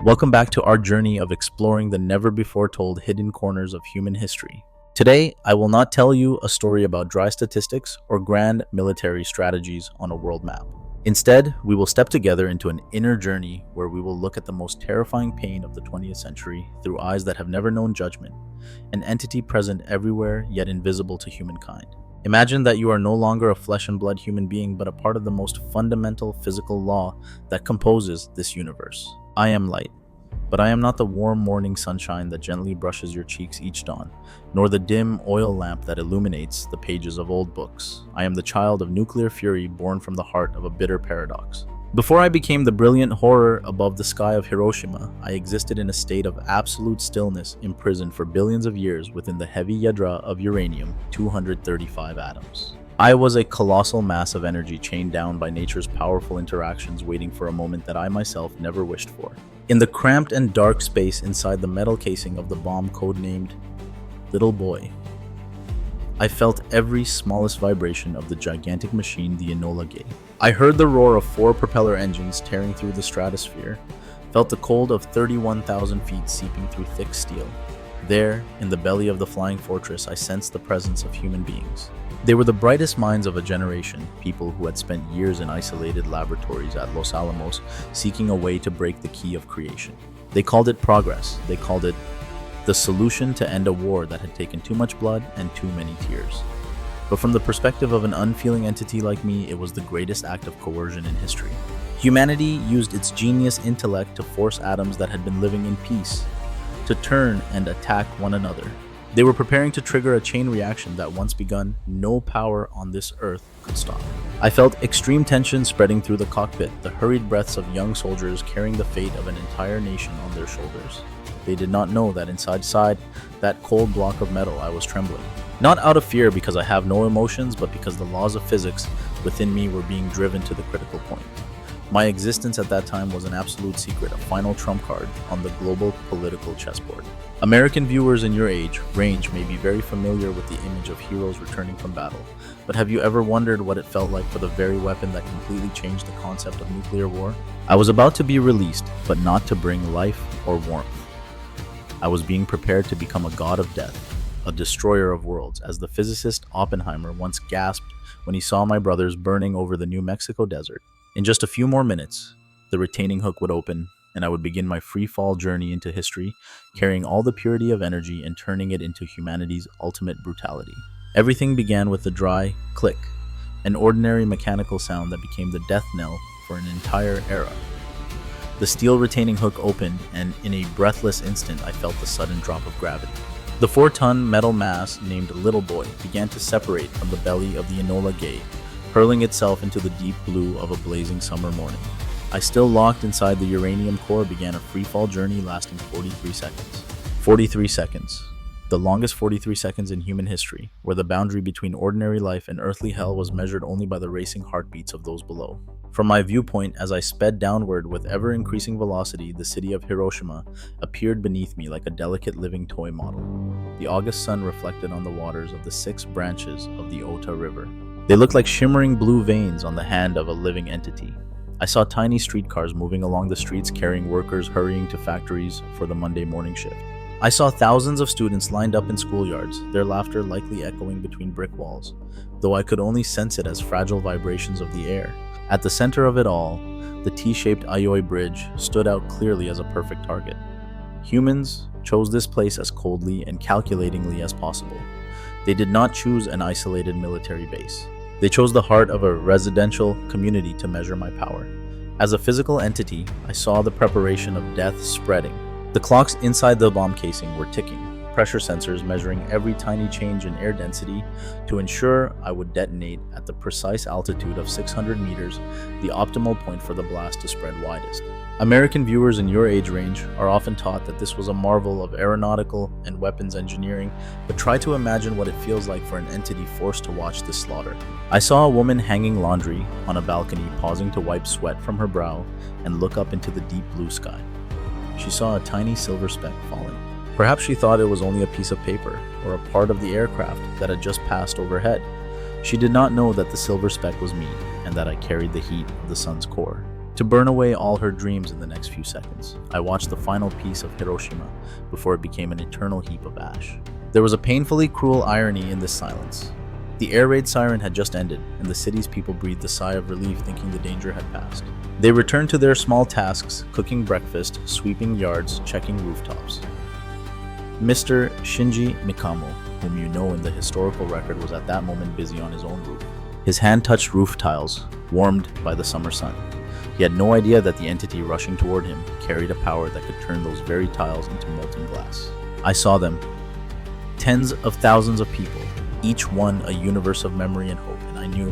Welcome back to our journey of exploring the never-before-told hidden corners of human history. Today, I will not tell you a story about dry statistics or grand military strategies on a world map. Instead, we will step together into an inner journey where we will look at the most terrifying pain of the 20th century through eyes that have never known judgment, an entity present everywhere yet invisible to humankind. Imagine that you are no longer a flesh and blood human being, but a part of the most fundamental physical law that composes this universe. I am light, but I am not the warm morning sunshine that gently brushes your cheeks each dawn, nor the dim oil lamp that illuminates the pages of old books. I am the child of nuclear fury born from the heart of a bitter paradox. Before I became the brilliant horror above the sky of Hiroshima, I existed in a state of absolute stillness, imprisoned for billions of years within the heavy yadra of uranium, 235 atoms. I was a colossal mass of energy chained down by nature's powerful interactions, waiting for a moment that I myself never wished for. In the cramped and dark space inside the metal casing of the bomb codenamed Little Boy, I felt every smallest vibration of the gigantic machine the Enola Gay. I heard the roar of 4 propeller engines tearing through the stratosphere, felt the cold of 31,000 feet seeping through thick steel. There, in the belly of the flying fortress, I sensed the presence of human beings. They were the brightest minds of a generation, people who had spent years in isolated laboratories at Los Alamos, seeking a way to break the key of creation. They called it progress. They called it the solution to end a war that had taken too much blood and too many tears. But from the perspective of an unfeeling entity like me, it was the greatest act of coercion in history. Humanity used its genius intellect to force atoms that had been living in peace to turn and attack one another. They were preparing to trigger a chain reaction that, once begun, no power on this earth could stop. I felt extreme tension spreading through the cockpit, the hurried breaths of young soldiers carrying the fate of an entire nation on their shoulders. They did not know that inside that cold block of metal I was trembling. Not out of fear because I have no emotions, but because the laws of physics within me were being driven to the critical point. My existence at that time was an absolute secret, a final trump card on the global political chessboard. American viewers in your age range may be very familiar with the image of heroes returning from battle, but have you ever wondered what it felt like for the very weapon that completely changed the concept of nuclear war? I was about to be released, but not to bring life or warmth. I was being prepared to become a god of death, a destroyer of worlds, as the physicist Oppenheimer once gasped when he saw my brothers burning over the New Mexico desert. In just a few more minutes, the retaining hook would open, and I would begin my free-fall journey into history, carrying all the purity of energy and turning it into humanity's ultimate brutality. Everything began with a dry click, an ordinary mechanical sound that became the death knell for an entire era. The steel retaining hook opened, and in a breathless instant, I felt the sudden drop of gravity. The 4-ton metal mass named Little Boy began to separate from the belly of the Enola Gay, hurling itself into the deep blue of a blazing summer morning. I, still locked inside the uranium core, began a free-fall journey lasting 43 seconds. 43 seconds. The longest 43 seconds in human history, where the boundary between ordinary life and earthly hell was measured only by the racing heartbeats of those below. From my viewpoint, as I sped downward with ever-increasing velocity, the city of Hiroshima appeared beneath me like a delicate living toy model. The August sun reflected on the waters of the 6 branches of the Ota River. They looked like shimmering blue veins on the hand of a living entity. I saw tiny streetcars moving along the streets carrying workers hurrying to factories for the Monday morning shift. I saw thousands of students lined up in schoolyards, their laughter likely echoing between brick walls, though I could only sense it as fragile vibrations of the air. At the center of it all, the T-shaped Aioi Bridge stood out clearly as a perfect target. Humans chose this place as coldly and calculatingly as possible. They did not choose an isolated military base. They chose the heart of a residential community to measure my power. As a physical entity, I saw the preparation of death spreading. The clocks inside the bomb casing were ticking, pressure sensors measuring every tiny change in air density to ensure I would detonate at the precise altitude of 600 meters, the optimal point for the blast to spread widest. American viewers in your age range are often taught that this was a marvel of aeronautical and weapons engineering, but try to imagine what it feels like for an entity forced to watch this slaughter. I saw a woman hanging laundry on a balcony, pausing to wipe sweat from her brow and look up into the deep blue sky. She saw a tiny silver speck falling. Perhaps she thought it was only a piece of paper or a part of the aircraft that had just passed overhead. She did not know that the silver speck was me and that I carried the heat of the sun's core. to burn away all her dreams in the next few seconds. I watched the final piece of Hiroshima before it became an eternal heap of ash. There was a painfully cruel irony in this silence. The air raid siren had just ended, and the city's people breathed a sigh of relief thinking the danger had passed. They returned to their small tasks, cooking breakfast, sweeping yards, checking rooftops. Mr. Shinji Mikamo, whom you know in the historical record, was at that moment busy on his own roof. His hand touched roof tiles, warmed by the summer sun. He had no idea that the entity rushing toward him carried a power that could turn those very tiles into molten glass. I saw them. Tens of thousands of people, each one a universe of memory and hope, and I knew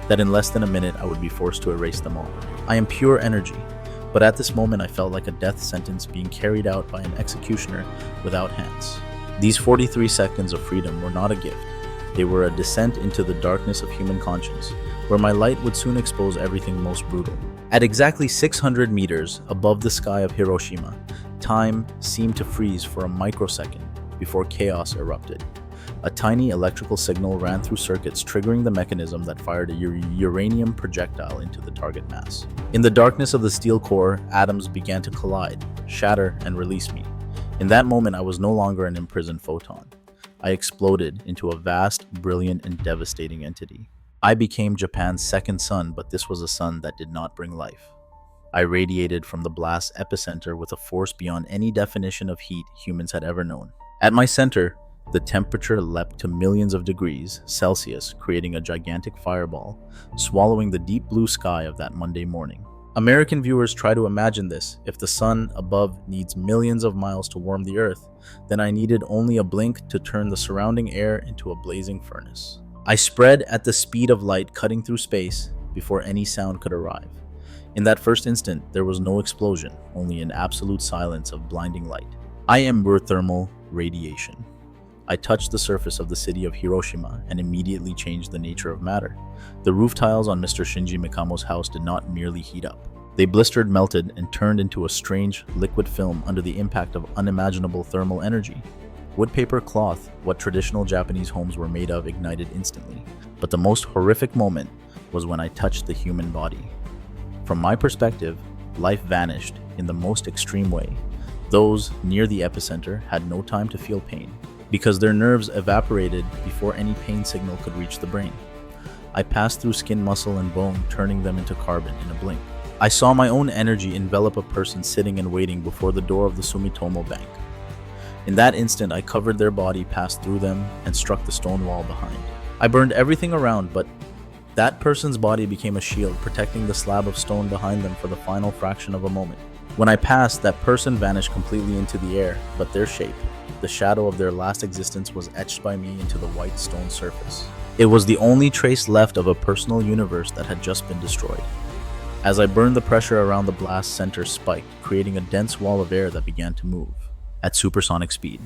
that in less than a minute I would be forced to erase them all. I am pure energy, but at this moment I felt like a death sentence being carried out by an executioner without hands. These 43 seconds of freedom were not a gift. They were a descent into the darkness of human conscience, where my light would soon expose everything most brutal. At exactly 600 meters above the sky of Hiroshima, time seemed to freeze for a microsecond before chaos erupted. A tiny electrical signal ran through circuits, triggering the mechanism that fired a uranium projectile into the target mass. In the darkness of the steel core, atoms began to collide, shatter, and release me. In that moment, I was no longer an imprisoned photon. I exploded into a vast, brilliant, and devastating entity. I became Japan's second sun, but this was a sun that did not bring life. I radiated from the blast's epicenter with a force beyond any definition of heat humans had ever known. At my center, the temperature leapt to millions of degrees Celsius, creating a gigantic fireball, swallowing the deep blue sky of that Monday morning. American viewers, try to imagine this. If the sun above needs millions of miles to warm the earth, then I needed only a blink to turn the surrounding air into a blazing furnace. I spread at the speed of light, cutting through space before any sound could arrive. In that first instant, there was no explosion, only an absolute silence of blinding light. I am thermal radiation. I touched the surface of the city of Hiroshima and immediately changed the nature of matter. The roof tiles on Mr. Shinji Mikamo's house did not merely heat up. They blistered, melted, and turned into a strange liquid film under the impact of unimaginable thermal energy. Wood, paper, cloth, what traditional Japanese homes were made of, ignited instantly. But the most horrific moment was when I touched the human body. From my perspective, life vanished in the most extreme way. Those near the epicenter had no time to feel pain, because their nerves evaporated before any pain signal could reach the brain. I passed through skin, muscle, and bone, turning them into carbon in a blink. I saw my own energy envelop a person sitting and waiting before the door of the Sumitomo Bank. In that instant, I covered their body, passed through them, and struck the stone wall behind. I burned everything around, but that person's body became a shield, protecting the slab of stone behind them for the final fraction of a moment. When I passed, that person vanished completely into the air, but their shape, the shadow of their last existence, was etched by me into the white stone surface. It was the only trace left of a personal universe that had just been destroyed. As I burned, the pressure around the blast center spiked, creating a dense wall of air that began to move at supersonic speed.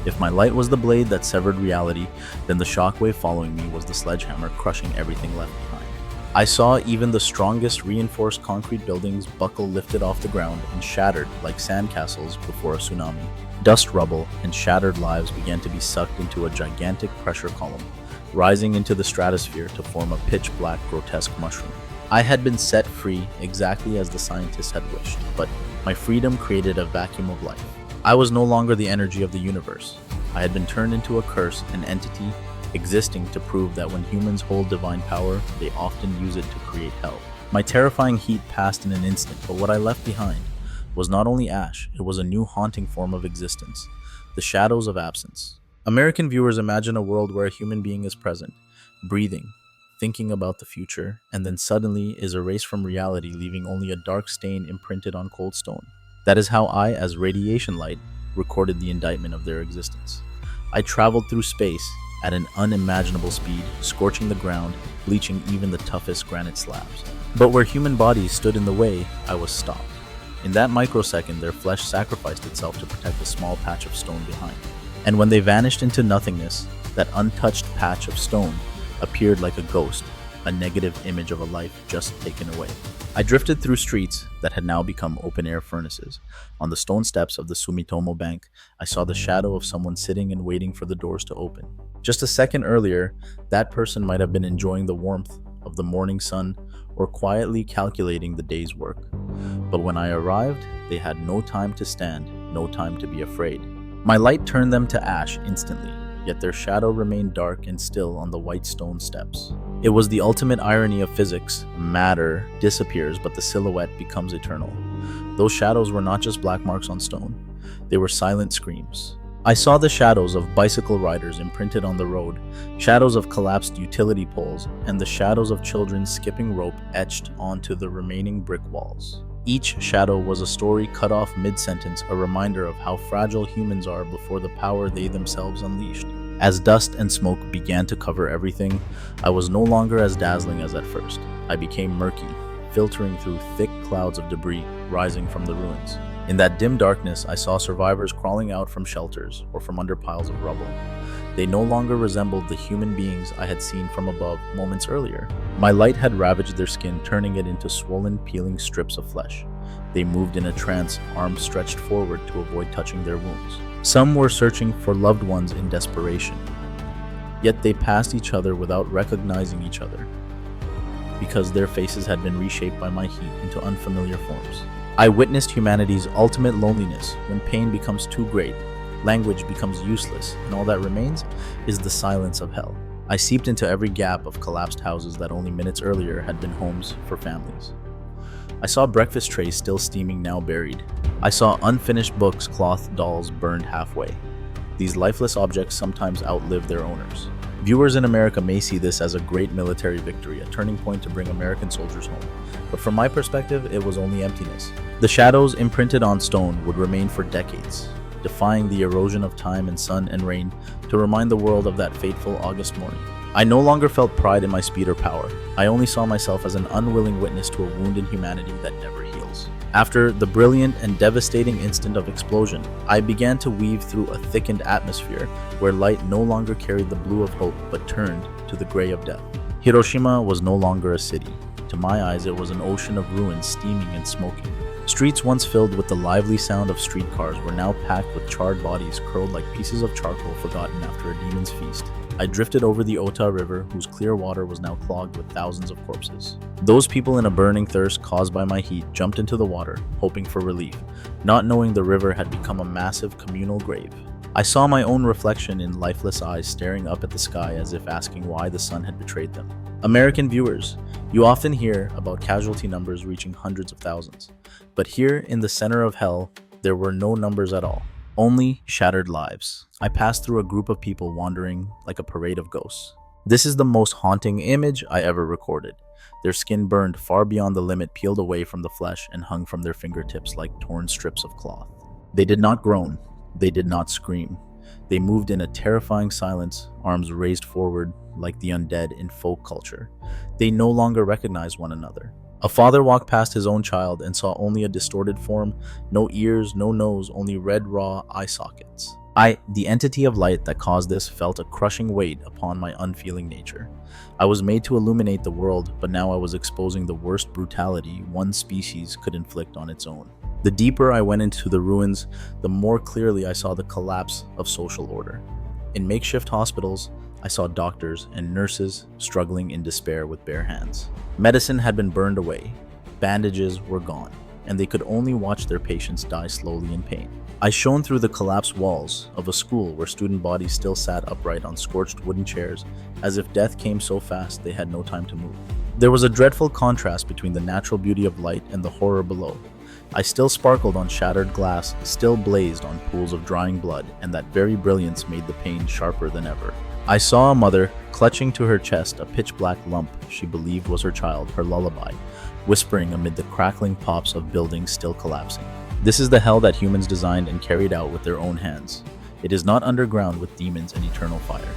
If my light was the blade that severed reality, then the shockwave following me was the sledgehammer crushing everything left behind. I saw even the strongest reinforced concrete buildings buckle, lifted off the ground, and shattered like sandcastles before a tsunami. Dust, rubble, and shattered lives began to be sucked into a gigantic pressure column, rising into the stratosphere to form a pitch-black, grotesque mushroom. I had been set free exactly as the scientists had wished, but my freedom created a vacuum of life. I was no longer the energy of the universe. I had been turned into a curse, an entity existing to prove that when humans hold divine power, they often use it to create hell. My terrifying heat passed in an instant, but what I left behind was not only ash, it was a new haunting form of existence, the shadows of absence. American viewers, imagine a world where a human being is present, breathing, thinking about the future, and then suddenly is erased from reality, leaving only a dark stain imprinted on cold stone. That is how I, as radiation light, recorded the indictment of their existence. I traveled through space at an unimaginable speed, scorching the ground, bleaching even the toughest granite slabs. But where human bodies stood in the way, I was stopped. In that microsecond, their flesh sacrificed itself to protect a small patch of stone behind. And when they vanished into nothingness, that untouched patch of stone appeared like a ghost, a negative image of a life just taken away. I drifted through streets that had now become open-air furnaces. On the stone steps of the Sumitomo Bank, I saw the shadow of someone sitting and waiting for the doors to open. Just a second earlier, that person might have been enjoying the warmth of the morning sun or quietly calculating the day's work. But when I arrived, they had no time to stand, no time to be afraid. My light turned them to ash instantly, yet their shadow remained dark and still on the white stone steps. It was the ultimate irony of physics. Matter disappears, but the silhouette becomes eternal. Those shadows were not just black marks on stone, they were silent screams. I saw the shadows of bicycle riders imprinted on the road, shadows of collapsed utility poles, and the shadows of children skipping rope etched onto the remaining brick walls. Each shadow was a story cut off mid-sentence, a reminder of how fragile humans are before the power they themselves unleashed. As dust and smoke began to cover everything, I was no longer as dazzling as at first. I became murky, filtering through thick clouds of debris rising from the ruins. In that dim darkness, I saw survivors crawling out from shelters or from under piles of rubble. They no longer resembled the human beings I had seen from above moments earlier. My light had ravaged their skin, turning it into swollen, peeling strips of flesh. They moved in a trance, arms stretched forward to avoid touching their wounds. Some were searching for loved ones in desperation. Yet they passed each other without recognizing each other, because their faces had been reshaped by my heat into unfamiliar forms. I witnessed humanity's ultimate loneliness when pain becomes too great, language becomes useless, and all that remains is the silence of hell. I seeped into every gap of collapsed houses that only minutes earlier had been homes for families. I saw breakfast trays still steaming, now buried. I saw unfinished books, cloth dolls burned halfway. These lifeless objects sometimes outlive their owners. Viewers in America may see this as a great military victory, a turning point to bring American soldiers home. But from my perspective, it was only emptiness. The shadows imprinted on stone would remain for decades, defying the erosion of time and sun and rain to remind the world of that fateful August morning. I no longer felt pride in my speed or power. I only saw myself as an unwilling witness to a wound in humanity that never heals. After the brilliant and devastating instant of explosion, I began to weave through a thickened atmosphere where light no longer carried the blue of hope but turned to the gray of death. Hiroshima was no longer a city. To my eyes, it was an ocean of ruins steaming and smoking. Streets once filled with the lively sound of streetcars were now packed with charred bodies curled like pieces of charcoal forgotten after a demon's feast. I drifted over the Ota River, whose clear water was now clogged with thousands of corpses. Those people in a burning thirst caused by my heat jumped into the water, hoping for relief, not knowing the river had become a massive communal grave. I saw my own reflection in lifeless eyes staring up at the sky as if asking why the sun had betrayed them. American viewers, you often hear about casualty numbers reaching hundreds of thousands. But here in the center of hell, there were no numbers at all. Only shattered lives. I passed through a group of people wandering like a parade of ghosts. This is the most haunting image I ever recorded. Their skin burned far beyond the limit, peeled away from the flesh and hung from their fingertips like torn strips of cloth. They did not groan. They did not scream. They moved in a terrifying silence, arms raised forward like the undead in folk culture. They no longer recognized one another. A father walked past his own child and saw only a distorted form, no ears, no nose, only red raw eye sockets. The entity of light that caused this, felt a crushing weight upon my unfeeling nature. I was made to illuminate the world, but now I was exposing the worst brutality one species could inflict on its own. The deeper I went into the ruins, the more clearly I saw the collapse of social order. In makeshift hospitals, I saw doctors and nurses struggling in despair with bare hands. Medicine had been burned away, bandages were gone, and they could only watch their patients die slowly in pain. I shone through the collapsed walls of a school where student bodies still sat upright on scorched wooden chairs, as if death came so fast they had no time to move. There was a dreadful contrast between the natural beauty of light and the horror below. I still sparkled on shattered glass, still blazed on pools of drying blood, and that very brilliance made the pain sharper than ever. I saw a mother clutching to her chest a pitch-black lump she believed was her child, her lullaby, whispering amid the crackling pops of buildings still collapsing. This is the hell that humans designed and carried out with their own hands. It is not underground with demons and eternal fire.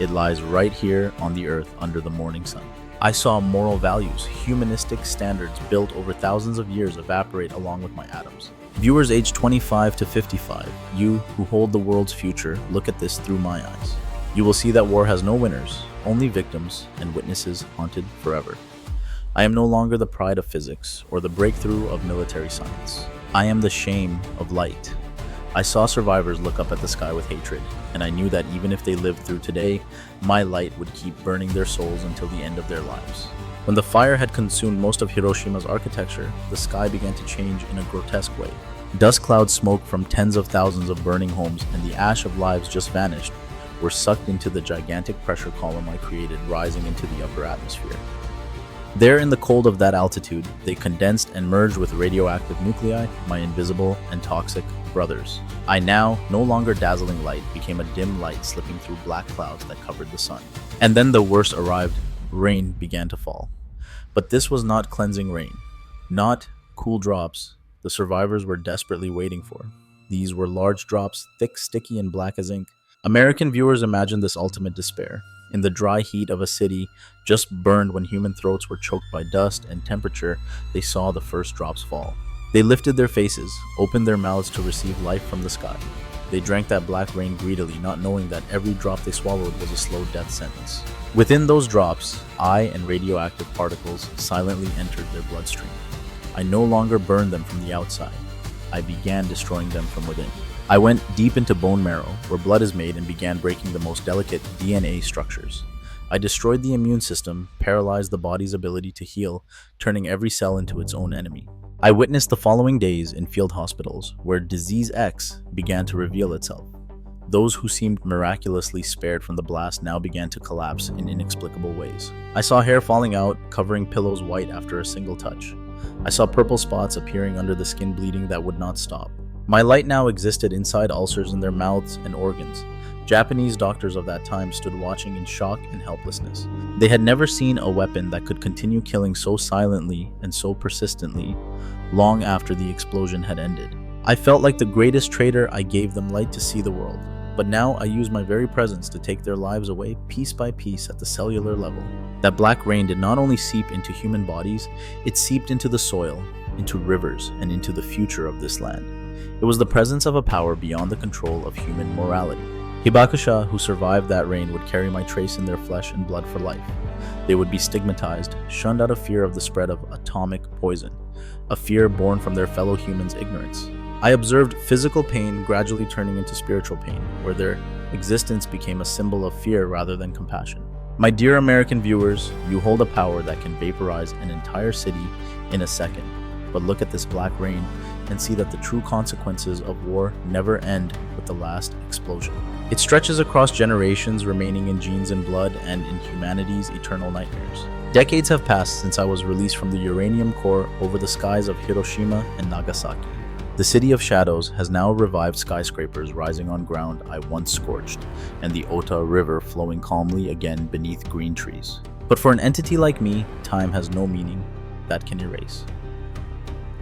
It lies right here on the earth under the morning sun. I saw moral values, humanistic standards built over thousands of years evaporate along with my atoms. Viewers aged 25 to 55, you who hold the world's future, look at this through my eyes. You will see that war has no winners, only victims and witnesses haunted forever. I am no longer the pride of physics or the breakthrough of military science. I am the shame of light. I saw survivors look up at the sky with hatred, and I knew that even if they lived through today, my light would keep burning their souls until the end of their lives. When the fire had consumed most of Hiroshima's architecture, the sky began to change in a grotesque way. Dust clouds, smoke from tens of thousands of burning homes, and the ash of lives just vanished were sucked into the gigantic pressure column I created, rising into the upper atmosphere. There, in the cold of that altitude, they condensed and merged with radioactive nuclei, my invisible and toxic brothers. I now, no longer dazzling light, became a dim light slipping through black clouds that covered the sun. And then the worst arrived. Rain began to fall. But this was not cleansing rain, not cool drops the survivors were desperately waiting for. These were large drops, thick, sticky, and black as ink. American viewers imagined this ultimate despair. In the dry heat of a city just burned when human throats were choked by dust and temperature, they saw the first drops fall. They lifted their faces, opened their mouths to receive life from the sky. They drank that black rain greedily, not knowing that every drop they swallowed was a slow death sentence. Within those drops, I and radioactive particles silently entered their bloodstream. I no longer burned them from the outside. I began destroying them from within. I went deep into bone marrow, where blood is made, and began breaking the most delicate DNA structures. I destroyed the immune system, paralyzed the body's ability to heal, turning every cell into its own enemy. I witnessed the following days in field hospitals, where Disease X began to reveal itself. Those who seemed miraculously spared from the blast now began to collapse in inexplicable ways. I saw hair falling out, covering pillows white after a single touch. I saw purple spots appearing under the skin, bleeding that would not stop. My light now existed inside ulcers in their mouths and organs. Japanese doctors of that time stood watching in shock and helplessness. They had never seen a weapon that could continue killing so silently and so persistently long after the explosion had ended. I felt like the greatest traitor. I gave them light to see the world, but now I use my very presence to take their lives away piece by piece at the cellular level. That black rain did not only seep into human bodies, it seeped into the soil, into rivers, and into the future of this land. It was the presence of a power beyond the control of human morality. Hibakusha, who survived that rain, would carry my trace in their flesh and blood for life. They would be stigmatized, shunned out of fear of the spread of atomic poison, a fear born from their fellow humans' ignorance. I observed physical pain gradually turning into spiritual pain, where their existence became a symbol of fear rather than compassion. My dear American viewers, you hold a power that can vaporize an entire city in a second. But look at this black rain and see that the true consequences of war never end with the last explosion. It stretches across generations, remaining in genes and blood and in humanity's eternal nightmares. Decades have passed since I was released from the uranium core over the skies of Hiroshima and Nagasaki. The city of shadows has now revived skyscrapers rising on ground I once scorched, and the Ota River flowing calmly again beneath green trees. But for an entity like me, time has no meaning that can erase.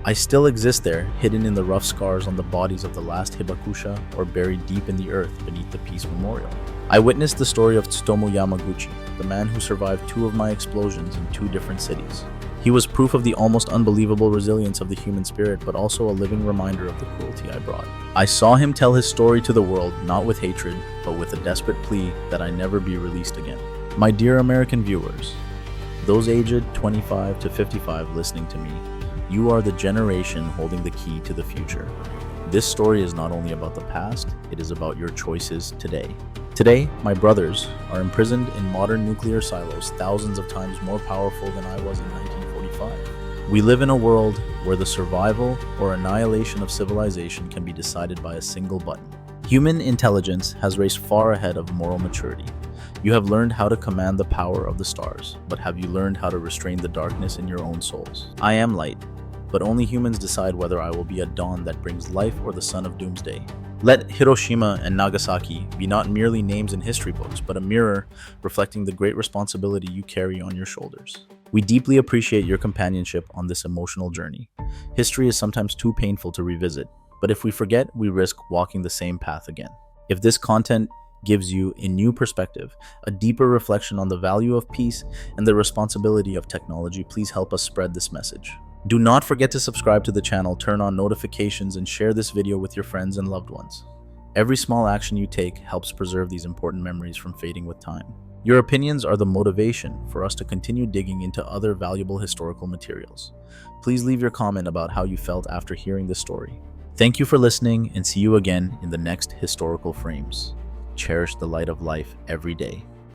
I still exist there, hidden in the rough scars on the bodies of the last Hibakusha, or buried deep in the earth beneath the Peace Memorial. I witnessed the story of Tsutomu Yamaguchi, the man who survived 2 of my explosions in 2 different cities. He was proof of the almost unbelievable resilience of the human spirit, but also a living reminder of the cruelty I brought. I saw him tell his story to the world, not with hatred, but with a desperate plea that I never be released again. My dear American viewers, those aged 25 to 55 listening to me, you are the generation holding the key to the future. This story is not only about the past, it is about your choices today. Today, my brothers are imprisoned in modern nuclear silos, thousands of times more powerful than I was in 1945. We live in a world where the survival or annihilation of civilization can be decided by a single button. Human intelligence has raced far ahead of moral maturity. You have learned how to command the power of the stars, but have you learned how to restrain the darkness in your own souls? I am light, but only humans decide whether I will be a dawn that brings life or the sun of doomsday. Let Hiroshima and Nagasaki be not merely names in history books, but a mirror reflecting the great responsibility you carry on your shoulders. We deeply appreciate your companionship on this emotional journey. History is sometimes too painful to revisit, but if we forget, we risk walking the same path again. If this content gives you a new perspective, a deeper reflection on the value of peace and the responsibility of technology, please help us spread this message. Do not forget to subscribe to the channel, turn on notifications, and share this video with your friends and loved ones. Every small action you take helps preserve these important memories from fading with time. Your opinions are the motivation for us to continue digging into other valuable historical materials. Please leave your comment about how you felt after hearing this story. Thank you for listening, and see you again in the next Historical Frames. Cherish the light of life every day.